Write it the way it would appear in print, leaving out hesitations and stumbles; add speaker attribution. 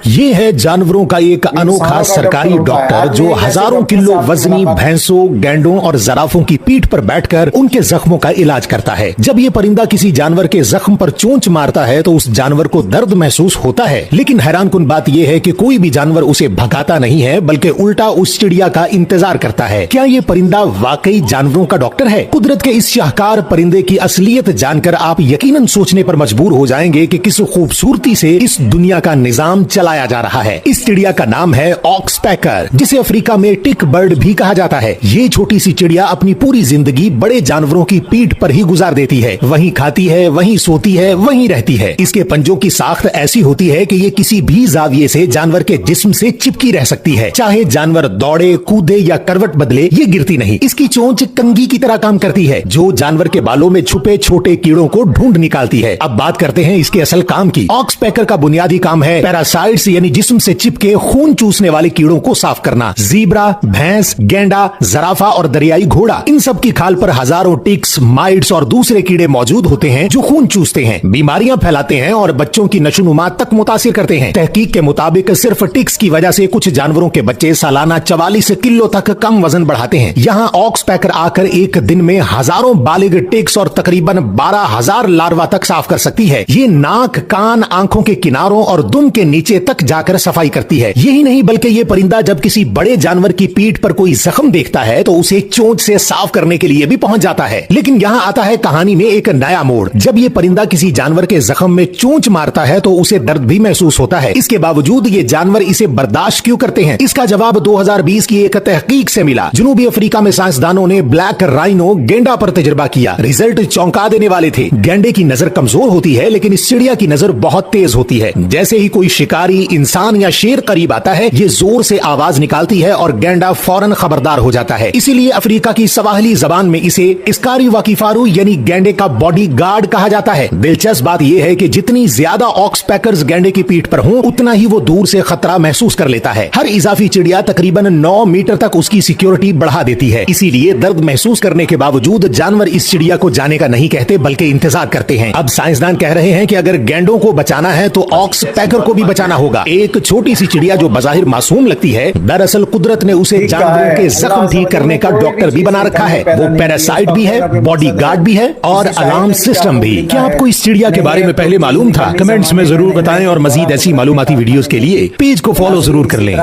Speaker 1: ये है जानवरों का एक अनोखा सरकारी डॉक्टर जो हजारों किलो वजनी भैंसों, गैंडों और जराफों की पीठ पर बैठकर उनके जख्मों का इलाज करता है। जब ये परिंदा किसी जानवर के जख्म पर चोंच मारता है तो उस जानवर को दर्द महसूस होता है, लेकिन हैरानकुन बात यह है कि कोई भी जानवर उसे भगाता नहीं है, बल्कि उल्टा उस चिड़िया का इंतजार करता है। क्या ये परिंदा वाकई जानवरों का डॉक्टर है? कुदरत के इस शाहकार परिंदे की असलियत जानकर आप यकीनन सोचने पर मजबूर हो जाएंगे कि किस खूबसूरती से इस दुनिया का निजाम चलाया जा रहा है। इस चिड़िया का नाम है ऑक्सपेकर, जिसे अफ्रीका में टिक बर्ड भी कहा जाता है। ये छोटी सी चिड़िया अपनी पूरी जिंदगी बड़े जानवरों की पीठ पर ही गुजार देती है। वहीं खाती है, वहीं सोती है, वहीं रहती है। इसके पंजों की साख्त ऐसी होती है कि ये किसी भी जाविये से जानवर के जिस्म से चिपकी रह सकती है। चाहे जानवर दौड़े, कूदे या करवट बदले, ये गिरती नहीं। इसकी चोंच कंघी की तरह काम करती है, जो जानवर के बालों में छुपे छोटे कीड़ों को ढूंढ निकालती है। अब बात करते हैं इसके असल काम की। ऑक्सपेकर का बुनियादी काम है पैरासाइट्स यानी जिस्म से चिपके खून चूसने वाले कीड़ों को साफ करना। जीब्रा, भैंस, गेंडा, जराफा और दरियाई घोड़ा, इन सब की खाल पर हजारों टिक्स, माइट्स और दूसरे कीड़े मौजूद होते हैं जो खून चूसते हैं, बीमारियां फैलाते हैं और बच्चों की नशोनुमा तक मुतासिर करते हैं। तहकीक के मुताबिक सिर्फ टिक्स की वजह से कुछ जानवरों के बच्चे सालाना 44 किलो तक कम वजन बढ़ाते हैं। यहाँ ऑक्सपेकर आकर एक दिन में हजारों बालिग टिक्स और तकरीबन 12,000 लार्वा तक साफ कर सकती है। ये नाक, कान, आंखों के किनारों और दुम के नीचे तक जाकर सफाई करती है। यही नहीं बल्कि ये परिंदा जब किसी बड़े जानवर की पीठ पर कोई जख्म देखता है तो उसे चोंच से साफ करने के लिए भी पहुंच जाता है। लेकिन यहाँ आता है कहानी में एक नया मोड़। जब ये परिंदा किसी जानवर के जख्म में चोंच मारता है तो उसे दर्द भी महसूस होता है। इसके बावजूद ये जानवर इसे बर्दाश्त क्यों करते हैं? इसका जवाब 2020 की एक तहकीक से मिला। जनूबी अफ्रीका में साइंसदानों ने ब्लैक राइनो गेंडा पर तजुर्बा किया। रिजल्ट चौंका देने वाले थे। गेंडे की नजर कमजोर होती है, लेकिन इस चिड़िया की नजर बहुत तेज होती है। जैसे ही कोई शिकारी, इंसान या शेर करीब आता है, ये जोर से आवाज निकालती है और गेंडा फौरन खबरदार हो जाता है। इसीलिए अफ्रीका की सवाहिली जबान में इसे इस्कारी वाकिफारू यानी गेंडे का बॉडी गार्ड कहा जाता है। दिलचस्प बात यह है कि जितनी ज्यादा ऑक्सपेकर्स गेंडे की पीठ पर हों, उतना ही वो दूर से खतरा महसूस कर लेता है। हर इजाफी चिड़िया तकरीबन 9 मीटर तक उसकी सिक्योरिटी बढ़ा देती है। इसीलिए दर्द महसूस करने के बावजूद जानवर इस चिड़िया को जाने का नहीं कहते, बल्कि इंतजार करते हैं। अब साइंसदान कह रहे हैं कि अगर गेंडों को बचाना है तो ऑक्सपेकर को भी बचाना होगा। एक छोटी सी चिड़िया जो बज़ाहिर मासूम लगती है, दरअसल कुदरत ने उसे जानवरों के जख्म ठीक करने का डॉक्टर भी बना रखा है। वो पैरासाइट भी है, बॉडी गार्ड भी है और अलार्म सिस्टम भी। क्या आपको इस चिड़िया के बारे में पहले मालूम था? कमेंट्स में जरूर बताएं और मजीद ऐसी मालूमाती वीडियोस के लिए पेज को फॉलो जरूर कर लें।